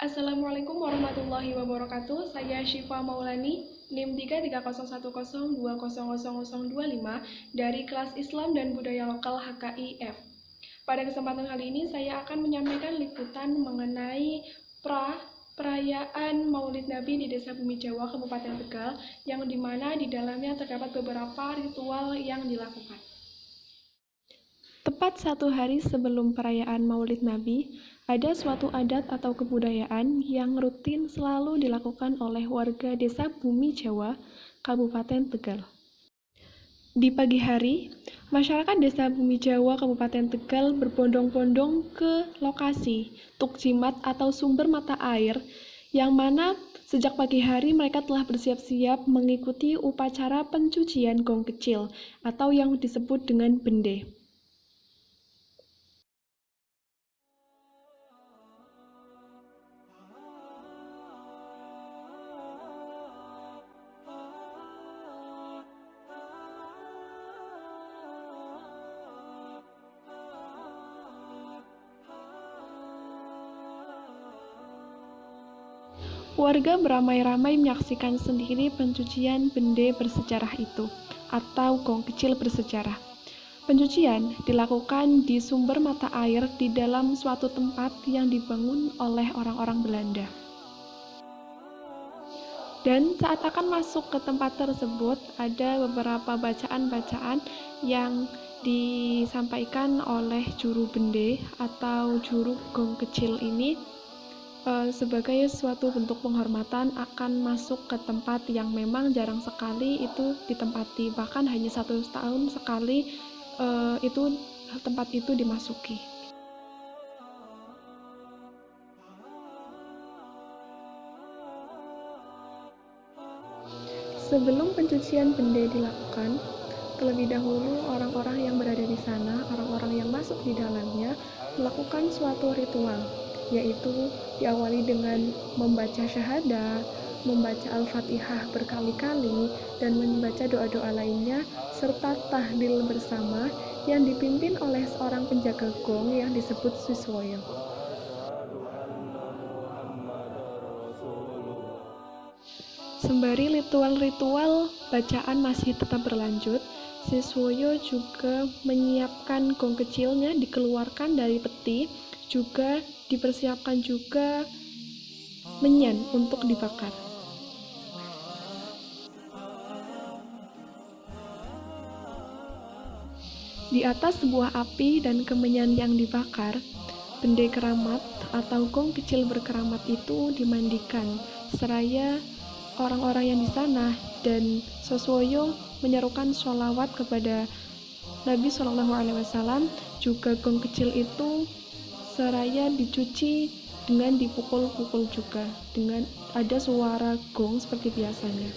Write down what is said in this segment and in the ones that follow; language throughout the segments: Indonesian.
Assalamualaikum warahmatullahi wabarakatuh. Saya Syifa Maulani, NIM 33010200025 dari kelas Islam dan Budaya Lokal HKIF. Pada kesempatan kali ini saya akan menyampaikan liputan mengenai perayaan Maulid Nabi di Desa Bumi Jawa, Kabupaten Tegal, yang dimana di dalamnya terdapat beberapa ritual yang dilakukan. Tepat 1 hari sebelum perayaan Maulid Nabi, ada suatu adat atau kebudayaan yang rutin selalu dilakukan oleh warga Desa Bumi Jawa, Kabupaten Tegal. Di pagi hari, masyarakat Desa Bumi Jawa, Kabupaten Tegal berbondong-bondong ke lokasi tuk jimat atau sumber mata air, yang mana sejak pagi hari mereka telah bersiap-siap mengikuti upacara pencucian gong kecil atau yang disebut dengan bende. Warga beramai-ramai menyaksikan sendiri pencucian bende bersejarah itu, atau gong kecil bersejarah. Pencucian dilakukan di sumber mata air di dalam suatu tempat yang dibangun oleh orang-orang Belanda. Dan saat akan masuk ke tempat tersebut, ada beberapa bacaan-bacaan yang disampaikan oleh juru bende atau juru gong kecil ini sebagai suatu bentuk penghormatan akan masuk ke tempat yang memang jarang sekali itu ditempati, bahkan hanya 1 tahun sekali tempat itu dimasuki. Sebelum pencucian bende dilakukan, terlebih dahulu orang-orang yang berada di sana, orang-orang yang masuk di dalamnya, melakukan suatu ritual, yaitu diawali dengan membaca syahadat, membaca Al-Fatihah berkali-kali, dan membaca doa-doa lainnya, serta tahlil bersama yang dipimpin oleh seorang penjaga gong yang disebut Siswoyo. Sembari ritual-ritual bacaan masih tetap berlanjut, Siswoyo juga menyiapkan gong kecilnya, dikeluarkan dari peti, juga dipersiapkan juga menyan untuk dibakar. Di atas sebuah api dan kemenyan yang dibakar, bende keramat atau gong kecil berkeramat itu dimandikan, seraya orang-orang yang di sana dan Siswoyo menyerukan sholawat kepada Nabi SAW. Juga gong kecil itu seraya dicuci dengan dipukul-pukul juga, dengan ada suara gong seperti biasanya.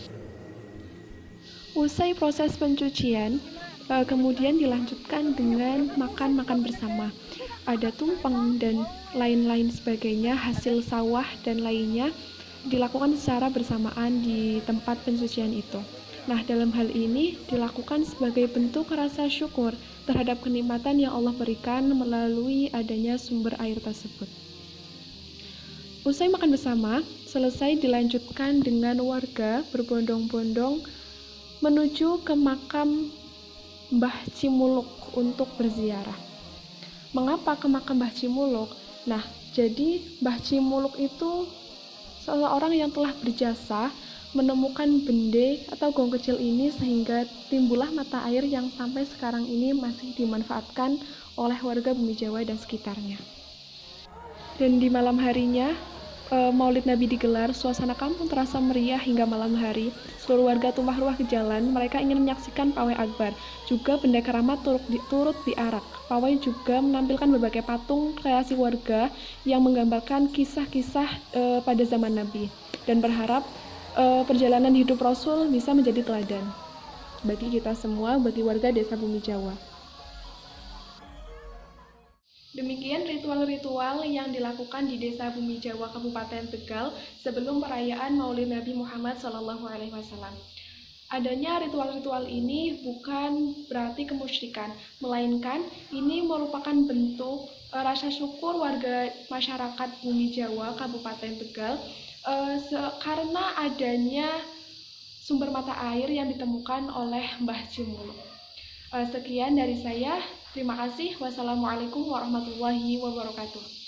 Usai proses pencucian, kemudian dilanjutkan dengan makan-makan bersama. Ada tumpeng dan lain-lain sebagainya, hasil sawah dan lainnya dilakukan secara bersamaan di tempat pencucian itu. Nah, dalam hal ini dilakukan sebagai bentuk rasa syukur terhadap kenikmatan yang Allah berikan melalui adanya sumber air tersebut. Usai makan bersama, selesai dilanjutkan dengan warga berbondong-bondong menuju ke makam Mbah Cimuluk untuk berziarah. Mengapa ke makam Mbah Cimuluk? Nah, jadi Mbah Cimuluk itu seorang yang telah berjasa menemukan bende atau gong kecil ini sehingga timbullah mata air yang sampai sekarang ini masih dimanfaatkan oleh warga Bumi Jawa dan sekitarnya. Dan di malam harinya, Maulid Nabi digelar, suasana kampung terasa meriah hingga malam hari. Seluruh warga tumpah ruah ke jalan, mereka ingin menyaksikan pawai akbar. Juga benda keramat turut diarak. Pawai juga menampilkan berbagai patung kreasi warga yang menggambarkan kisah-kisah pada zaman Nabi, dan berharap perjalanan hidup Rasul bisa menjadi teladan bagi kita semua, bagi warga Desa Bumi Jawa. Demikian ritual-ritual yang dilakukan di Desa Bumi Jawa, Kabupaten Tegal sebelum perayaan Maulid Nabi Muhammad SAW. Adanya ritual-ritual ini bukan berarti kemusyrikan, melainkan ini merupakan bentuk rasa syukur warga masyarakat Bumi Jawa Kabupaten Tegal karena adanya sumber mata air yang ditemukan oleh Mbah Jumuluk. Sekian dari saya. Terima kasih. Wassalamualaikum warahmatullahi wabarakatuh.